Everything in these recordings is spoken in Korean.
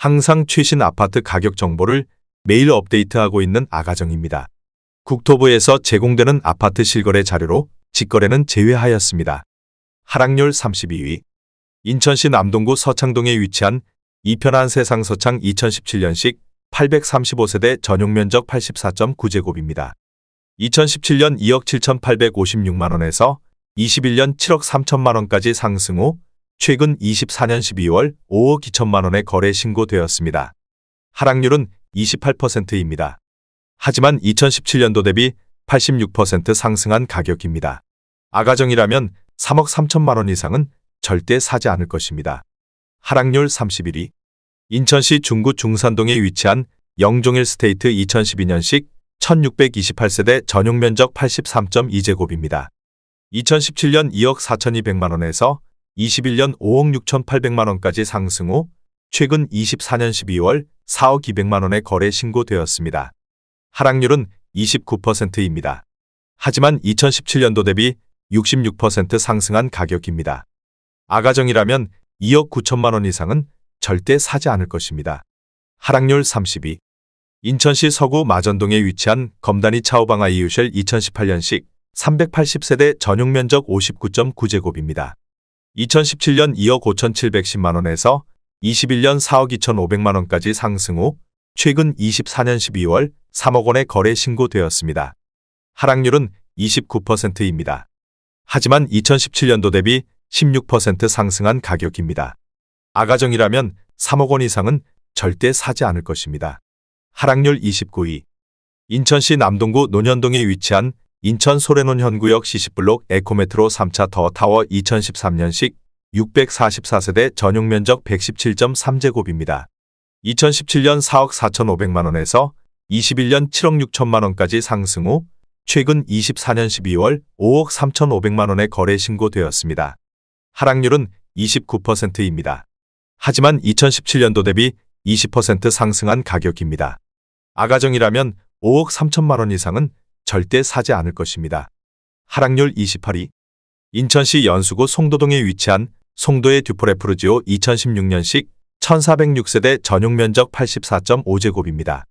항상 최신 아파트 가격 정보를 매일 업데이트하고 있는 아가정입니다. 국토부에서 제공되는 아파트 실거래 자료로 직거래는 제외하였습니다. 하락률 32위. 인천시 남동구 서창동에 위치한 이편한 세상서창 2017년식 835세대 전용면적 84.9제곱입니다. 2017년 2억 7,856만원에서 21년 7억 3천만원까지 상승 후 최근 24년 12월 5억 2천만원에 거래 신고되었습니다. 하락률은 28%입니다. 하지만 2017년도 대비 86% 상승한 가격입니다. 아가정이라면 3억 3천만원 이상은 절대 사지 않을 것입니다. 하락률 31위. 인천시 중구 중산동에 위치한 영종일 스테이트 2012년식 1628세대 전용면적 83.2제곱입니다. 2017년 2억 4,200만원에서 21년 5억 6,800만원까지 상승 후 최근 24년 12월 4억 200만원에 거래 신고되었습니다. 하락률은 29%입니다. 하지만 2017년도 대비 66% 상승한 가격입니다. 아가정이라면 2억 9천만원 이상은 절대 사지 않을 것입니다. 하락률 32. 인천시 서구 마전동에 위치한 검단이 차오방아 이유쉘 2018년식 380세대 전용면적 59.9제곱입니다. 2017년 2억 5,710만원에서 21년 4억 2,500만원까지 상승 후 최근 24년 12월 3억 원에 거래 신고되었습니다. 하락률은 29%입니다. 하지만 2017년도 대비 16% 상승한 가격입니다. 아가정이라면 3억 원 이상은 절대 사지 않을 것입니다. 하락률 29위. 인천시 남동구 논현동에 위치한 인천 소래논 현구역 시시블록 에코메트로 3차 더 타워 2013년식 644세대 전용면적 117.3제곱입니다. 2017년 4억 4,500만원에서 21년 7억 6천만원까지 상승 후 최근 24년 12월 5억 3,500만원에 거래 신고되었습니다. 하락률은 29%입니다. 하지만 2017년도 대비 20% 상승한 가격입니다. 아가정이라면 5억 3천만원 이상은 절대 사지 않을 것입니다. 하락률 28위. 인천시 연수구 송도동에 위치한 송도의 듀포레프르지오 2016년식 1406세대 전용면적 84.5제곱입니다.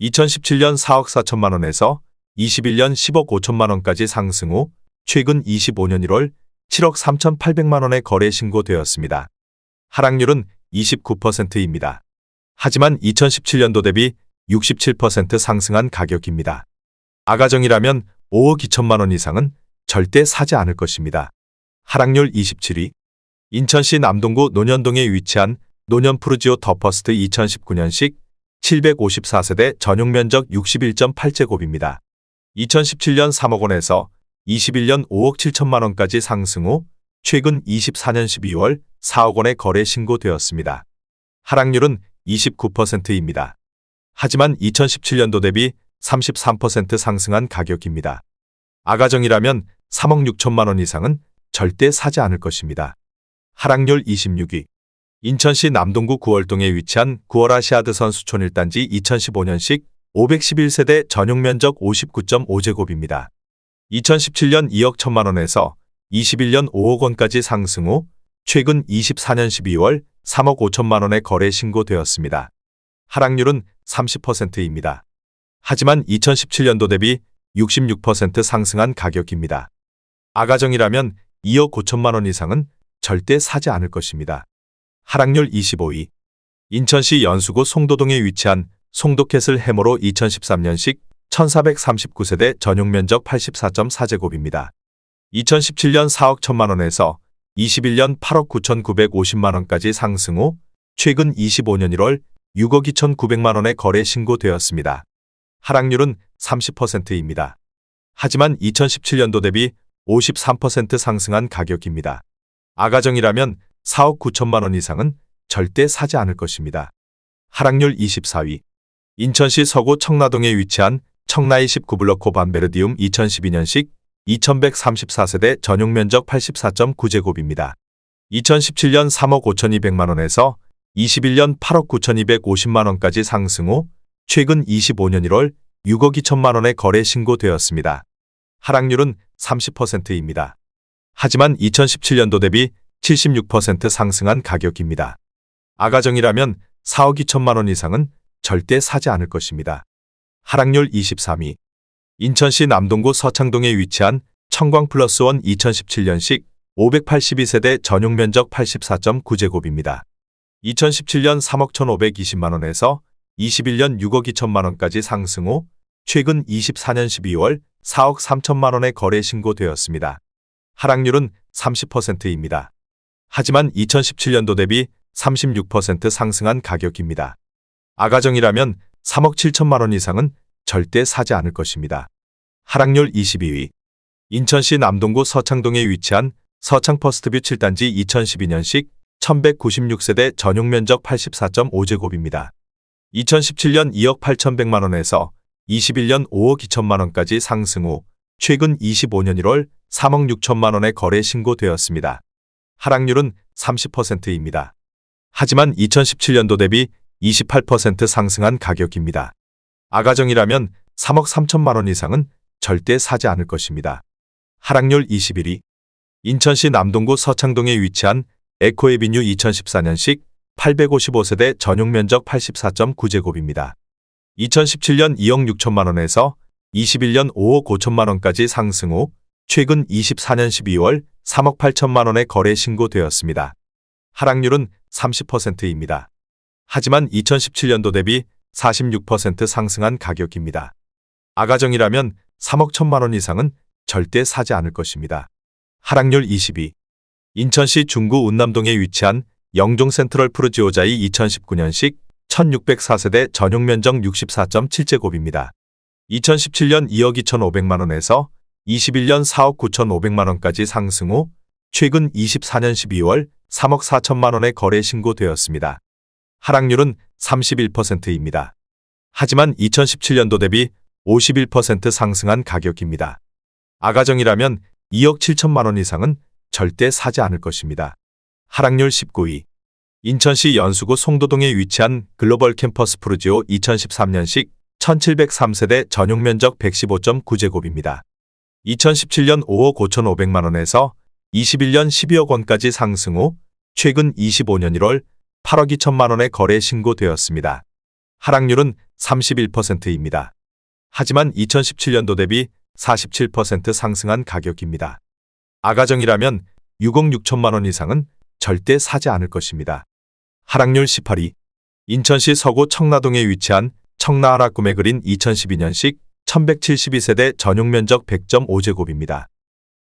2017년 4억 4천만원에서 21년 10억 5천만원까지 상승 후 최근 25년 1월 7억 3,800만원에 거래 신고되었습니다. 하락률은 29%입니다. 하지만 2017년도 대비 67% 상승한 가격입니다. 아가정이라면 5억 2천만원 이상은 절대 사지 않을 것입니다. 하락률 27위. 인천시 남동구 논현동에 위치한 논현푸르지오 더퍼스트 2019년식 754세대 전용면적 61.8제곱입니다. 2017년 3억 원에서 21년 5억 7천만원까지 상승 후 최근 24년 12월 4억 원에 거래 신고되었습니다. 하락률은 29%입니다. 하지만 2017년도 대비 33% 상승한 가격입니다. 아가정이라면 3억 6천만원 이상은 절대 사지 않을 것입니다. 하락률 26위. 인천시 남동구 구월동에 위치한 구월아시아드 선수촌 1단지 2015년식 511세대 전용면적 59.5제곱입니다. 2017년 2억 1천만원에서 21년 5억 원까지 상승 후 최근 24년 12월 3억 5천만원에 거래 신고되었습니다. 하락률은 30%입니다. 하지만 2017년도 대비 66% 상승한 가격입니다. 아가정이라면 2억 5천만원 이상은 절대 사지 않을 것입니다. 하락률 25위. 인천시 연수구 송도동에 위치한 송도캐슬 해머로 2013년식 1439세대 전용면적 84.4제곱입니다. 2017년 4억 1천만원에서 21년 8억 9,950만원까지 상승 후 최근 25년 1월 6억 2,900만원에 거래 신고되었습니다. 하락률은 30%입니다. 하지만 2017년도 대비 53% 상승한 가격입니다. 아가정이라면 4억 9천만원 이상은 절대 사지 않을 것입니다. 하락률 24위. 인천시 서구 청라동에 위치한 청라이 19블럭 고반베르디움 2012년식 2134세대 전용면적 84.9제곱입니다. 2017년 3억 5,200만원에서 21년 8억 9,250만원까지 상승 후 최근 25년 1월 6억 2천만원에 거래 신고되었습니다. 하락률은 30%입니다. 하지만 2017년도 대비 76% 상승한 가격입니다. 아가정이라면 4억 2천만 원 이상은 절대 사지 않을 것입니다. 하락률 23위. 인천시 남동구 서창동에 위치한 청광플러스원 2017년식 582세대 전용 면적 84.9제곱입니다. 2017년 3억 1,520만 원에서 21년 6억 2천만 원까지 상승 후 최근 24년 12월 4억 3천만 원에 거래 신고되었습니다. 하락률은 30%입니다. 하지만 2017년도 대비 36% 상승한 가격입니다. 아가정이라면 3억 7천만 원 이상은 절대 사지 않을 것입니다. 하락률 22위. 인천시 남동구 서창동에 위치한 서창퍼스트뷰 7단지 2012년식 1196세대 전용 면적 84.5제곱입니다. 2017년 2억 8,100만 원에서 21년 5억 2천만 원까지 상승 후 최근 25년 1월 3억 6천만 원에 거래 신고되었습니다. 하락률은 30%입니다. 하지만 2017년도 대비 28% 상승한 가격입니다. 아가정이라면 3억 3천만 원 이상은 절대 사지 않을 것입니다. 하락률 21위. 인천시 남동구 서창동에 위치한 에코에비뉴 2014년식 855세대 전용 면적 84.9제곱입니다. 2017년 2억 6천만 원에서 21년 5억 5천만 원까지 상승 후 최근 24년 12월 3억 8천만 원에 거래 신고되었습니다. 하락률은 30%입니다. 하지만 2017년도 대비 46% 상승한 가격입니다. 아가정이라면 3억 1천만 원 이상은 절대 사지 않을 것입니다. 하락률 22. 인천시 중구 운남동에 위치한 영종 센트럴 푸르지오자이 2019년식 1604세대 전용 면적 64.7제곱입니다. 2017년 2억 2,500만 원에서 21년 4억 9,500만 원까지 상승 후 최근 24년 12월 3억 4천만 원에 거래 신고되었습니다. 하락률은 31%입니다. 하지만 2017년도 대비 51% 상승한 가격입니다. 아가정이라면 2억 7천만 원 이상은 절대 사지 않을 것입니다. 하락률 19위. 인천시 연수구 송도동에 위치한 글로벌 캠퍼스 푸르지오 2013년식 1703세대 전용 면적 115.9제곱입니다. 2017년 5억 5,500만 원에서 21년 12억 원까지 상승 후 최근 25년 1월 8억 2천만 원에 거래 신고되었습니다. 하락률은 31%입니다. 하지만 2017년도 대비 47% 상승한 가격입니다. 아가정이라면 6억 6천만 원 이상은 절대 사지 않을 것입니다. 하락률 18위. 인천시 서구 청라동에 위치한 청라하라 꿈에 그린 2012년식 1172세대 전용 면적 100.5제곱입니다.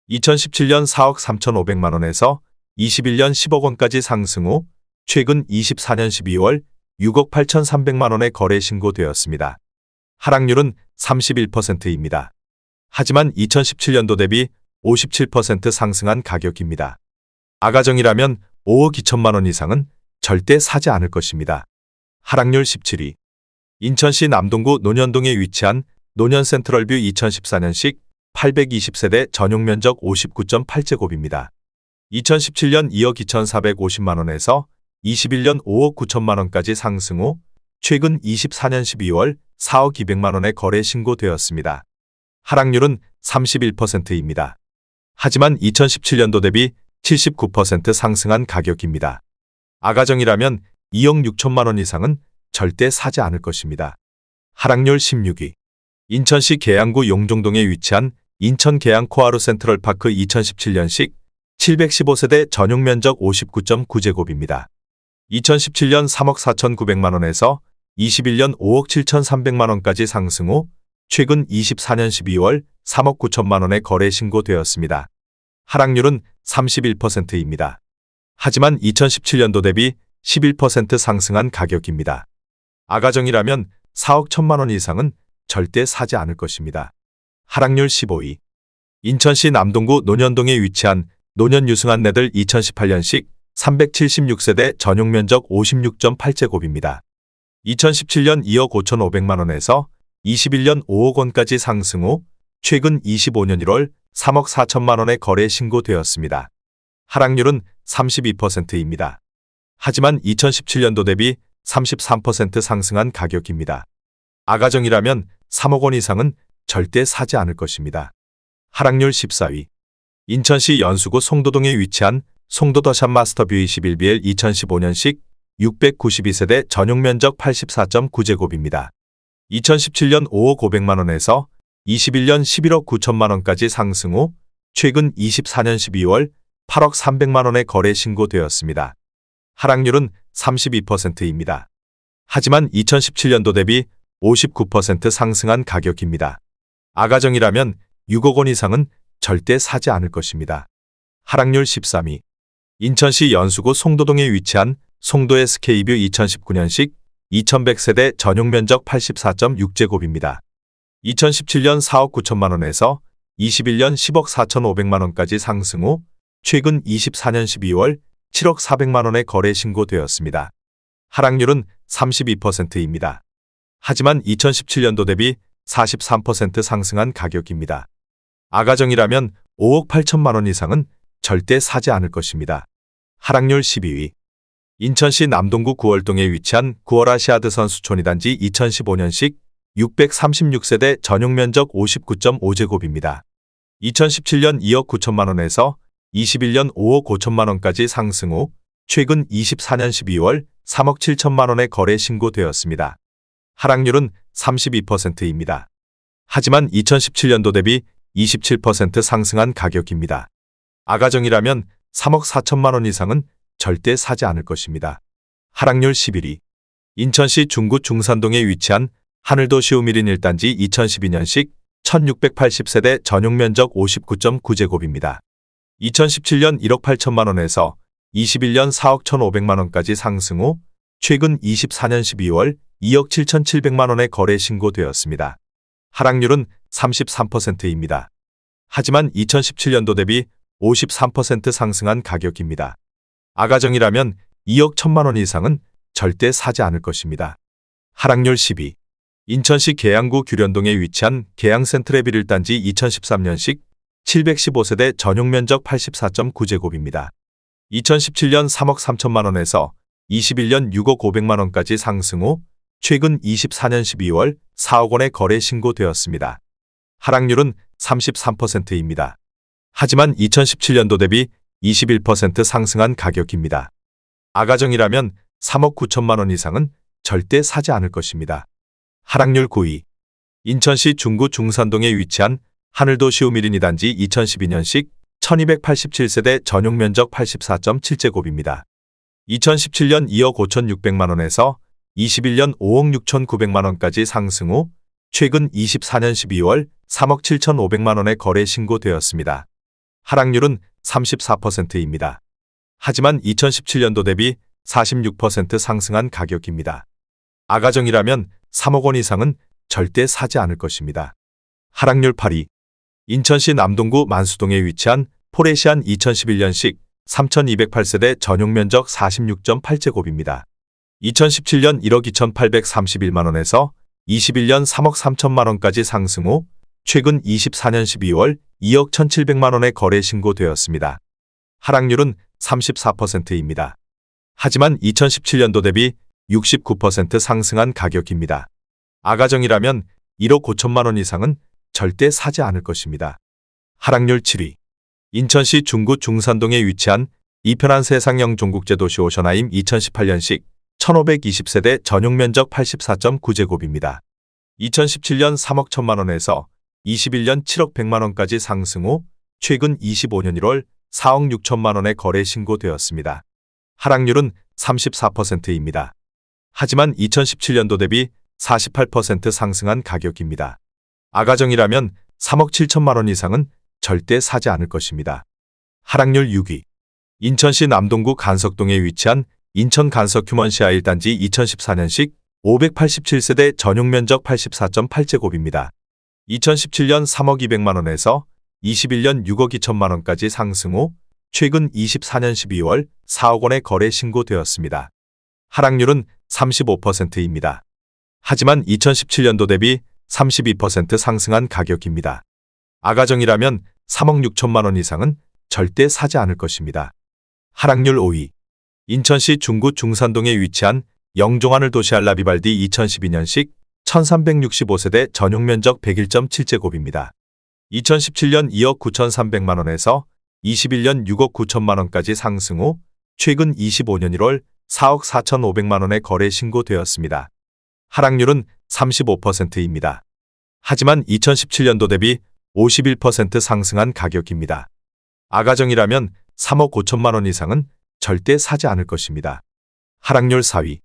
2017년 4억 3,500만 원에서 21년 10억 원까지 상승 후 최근 24년 12월 6억 8,300만 원에 거래 신고되었습니다. 하락률은 31%입니다. 하지만 2017년도 대비 57% 상승한 가격입니다. 아가정이라면 5억 2천만 원 이상은 절대 사지 않을 것입니다. 하락률 17위. 인천시 남동구 논현동에 위치한 논현 센트럴뷰 2014년식 820세대 전용 면적 59.8제곱입니다. 2017년 2억 2,450만 원에서 21년 5억 9천만 원까지 상승 후 최근 24년 12월 4억 200만 원에 거래 신고되었습니다. 하락률은 31%입니다. 하지만 2017년도 대비 79% 상승한 가격입니다. 아가정이라면 2억 6천만 원 이상은 절대 사지 않을 것입니다. 하락률 16위. 인천시 계양구 용종동에 위치한 인천 계양 코아루 센트럴파크 2017년식 715세대 전용 면적 59.9제곱입니다. 2017년 3억 4,900만 원에서 21년 5억 7,300만 원까지 상승 후 최근 24년 12월 3억 9천만 원에 거래 신고되었습니다. 하락률은 31%입니다. 하지만 2017년도 대비 11% 상승한 가격입니다. 아가정이라면 4억 1천만 원 이상은 절대 사지 않을 것입니다. 하락률 15위. 인천시 남동구 논현동에 위치한 논현 유승한 내들 2018년식 376세대 전용 면적 56.8제곱입니다. 2017년 2억 5,500만 원에서 21년 5억 원까지 상승 후 최근 25년 1월 3억 4천만 원에 거래 신고되었습니다. 하락률은 32%입니다. 하지만 2017년도 대비 33% 상승한 가격입니다. 아가정이라면 3억 원 이상은 절대 사지 않을 것입니다. 하락률 14위. 인천시 연수구 송도동에 위치한 송도 더샵 마스터뷰 21BL 2015년식 692세대 전용 면적 84.9제곱입니다. 2017년 5억 500만 원에서 21년 11억 9천만 원까지 상승 후 최근 24년 12월 8억 300만 원에 거래 신고되었습니다. 하락률은 32%입니다. 하지만 2017년도 대비 59% 상승한 가격입니다. 아가정이라면 6억 원 이상은 절대 사지 않을 것입니다. 하락률 13위. 인천시 연수구 송도동에 위치한 송도 SK뷰 2019년식 2100세대 전용 면적 84.6제곱입니다. 2017년 4억 9천만 원에서 21년 10억 4,500만 원까지 상승 후 최근 24년 12월 7억 400만 원에 거래 신고되었습니다. 하락률은 32%입니다. 하지만 2017년도 대비 43% 상승한 가격입니다. 아가정이라면 5억 8천만 원 이상은 절대 사지 않을 것입니다. 하락률 12위. 인천시 남동구 구월동에 위치한 구월아시아드 선수촌 2단지 2015년식 636세대 전용 면적 59.5제곱입니다. 2017년 2억 9천만 원에서 21년 5억 5천만 원까지 상승 후 최근 24년 12월 3억 7천만 원에 거래 신고되었습니다. 하락률은 32%입니다. 하지만 2017년도 대비 27% 상승한 가격입니다. 아가정이라면 3억 4천만 원 이상은 절대 사지 않을 것입니다. 하락률 11위. 인천시 중구 중산동에 위치한 하늘도시우미린 1단지 2012년식 1680세대 전용 면적 59.9제곱입니다. 2017년 1억 8천만 원에서 21년 4억 1,500만 원까지 상승 후 최근 24년 12월 2억 7,700만 원에 거래 신고되었습니다. 하락률은 33%입니다. 하지만 2017년도 대비 53% 상승한 가격입니다. 아가정이라면 2억 1천만 원 이상은 절대 사지 않을 것입니다. 하락률 10위. 인천시 계양구 규련동에 위치한 계양센트레빌 1단지 2013년식 715세대 전용 면적 84.9제곱입니다. 2017년 3억 3천만 원에서 21년 6억 500만 원까지 상승 후 최근 24년 12월 4억 원에 거래 신고되었습니다. 하락률은 33%입니다. 하지만 2017년도 대비 21% 상승한 가격입니다. 아가정이라면 3억 9천만 원 이상은 절대 사지 않을 것입니다. 하락률 9위. 인천시 중구 중산동에 위치한 하늘도시우미린 2단지 2012년식 1287세대 전용 면적 84.7제곱입니다. 2017년 2억 5,600만 원에서 21년 5억 6,900만 원까지 상승 후 최근 24년 12월 3억 7,500만 원에 거래 신고되었습니다. 하락률은 34%입니다. 하지만 2017년도 대비 46% 상승한 가격입니다. 아가정이라면 3억 원 이상은 절대 사지 않을 것입니다. 하락률 8위. 인천시 남동구 만수동에 위치한 포레시안 2011년식 3208세대 전용 면적 46.8제곱입니다. 2017년 1억 2,831만 원에서 21년 3억 3천만 원까지 상승 후 최근 24년 12월 2억 1,700만 원에 거래 신고되었습니다. 하락률은 34%입니다. 하지만 2017년도 대비 69% 상승한 가격입니다. 아가정이라면 1억 5천만 원 이상은 절대 사지 않을 것입니다. 하락률 7위. 인천시 중구 중산동에 위치한 이편한 세상형 종국제 도시 오션하임 2018년식 1520세대 전용 면적 84.9제곱입니다. 2017년 3억 1천만 원에서 21년 7억 100만 원까지 상승 후 최근 25년 1월 4억 6천만 원에 거래 신고되었습니다. 하락률은 34%입니다. 하지만 2017년도 대비 48% 상승한 가격입니다. 아가정이라면 3억 7천만 원 이상은 절대 사지 않을 것입니다. 하락률 6위. 인천시 남동구 간석동에 위치한 인천 간석 휴먼시아 1단지 2014년식 587세대 전용 면적 84.8제곱입니다. 2017년 3억 200만 원에서 21년 6억 2천만 원까지 상승 후 최근 24년 12월 4억 원에 거래 신고되었습니다. 하락률은 35%입니다. 하지만 2017년도 대비 32% 상승한 가격입니다. 아가정이라면 3억 6천만 원 이상은 절대 사지 않을 것입니다. 하락률 5위. 인천시 중구 중산동에 위치한 영종하늘 도시알라 비발디 2012년식 1365세대 전용 면적 101.7제곱입니다. 2017년 2억 9,300만 원에서 21년 6억 9천만 원까지 상승 후 최근 25년 1월 4억 4,500만 원의 거래 신고되었습니다. 하락률은 35%입니다. 하지만 2017년도 대비 51% 상승한 가격입니다. 아가정이라면 3억 5천만 원 이상은 절대 사지 않을 것입니다. 하락률 4위.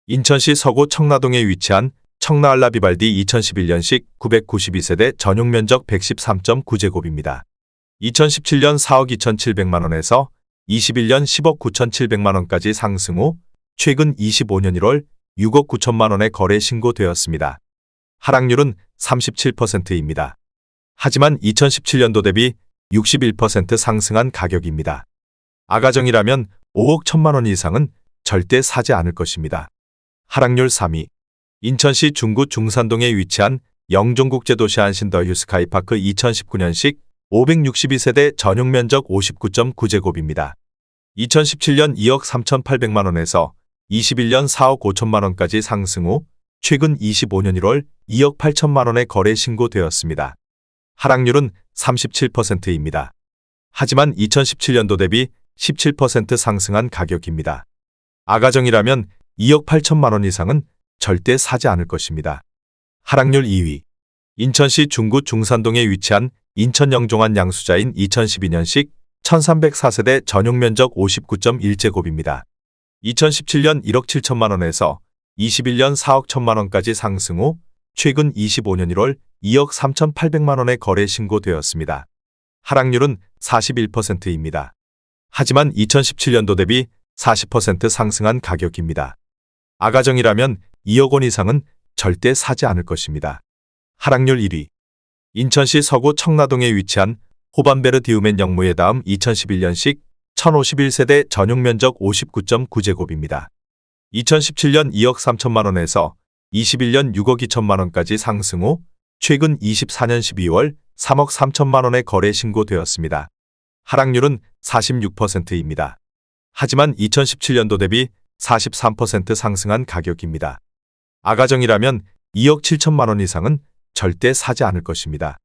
인천시 서구 청라동에 위치한 청라알라 비발디 2011년식 992세대 전용 면적 113.9제곱입니다. 2017년 4억 2,700만 원에서 21년 10억 9,700만 원까지 상승 후 최근 25년 1월 6억 9천만 원의 거래 신고되었습니다. 하락률은 37%입니다. 하지만 2017년도 대비 61% 상승한 가격입니다. 아가정이라면 5억 1천만 원 이상은 절대 사지 않을 것입니다. 하락률 3위. 인천시 중구 중산동에 위치한 영종국제도시 안신더 휴스카이파크 2019년식 562세대 전용 면적 59.9제곱입니다. 2017년 2억 3,800만 원에서 21년 4억 5천만 원까지 상승 후 최근 25년 1월 2억 8천만 원의 거래 신고되었습니다. 하락률은 37%입니다. 하지만 2017년도 대비 17% 상승한 가격입니다. 아가정이라면 2억 8천만 원 이상은 절대 사지 않을 것입니다. 하락률 2위. 인천시 중구 중산동에 위치한 인천 영종한 양수자인 2012년식 1304세대 전용 면적 59.1제곱입니다. 2017년 1억 7천만 원에서 21년 4억 1천만 원까지 상승 후 최근 25년 1월 2억 3,800만 원의 거래 신고되었습니다. 하락률은 41%입니다. 하지만 2017년도 대비 40% 상승한 가격입니다. 아가정이라면 2억 원 이상은 절대 사지 않을 것입니다. 하락률 1위. 인천시 서구 청라동에 위치한 호반베르디우멘 영무의 다음 2011년식 1051세대 전용 면적 59.9제곱입니다. 2017년 2억 3천만 원에서 21년 6억 2천만 원까지 상승 후 최근 24년 12월 3억 3천만 원의 거래 신고되었습니다. 하락률은 46%입니다. 하지만 2017년도 대비 43% 상승한 가격입니다. 아가정이라면 2억 7천만 원 이상은 절대 사지 않을 것입니다.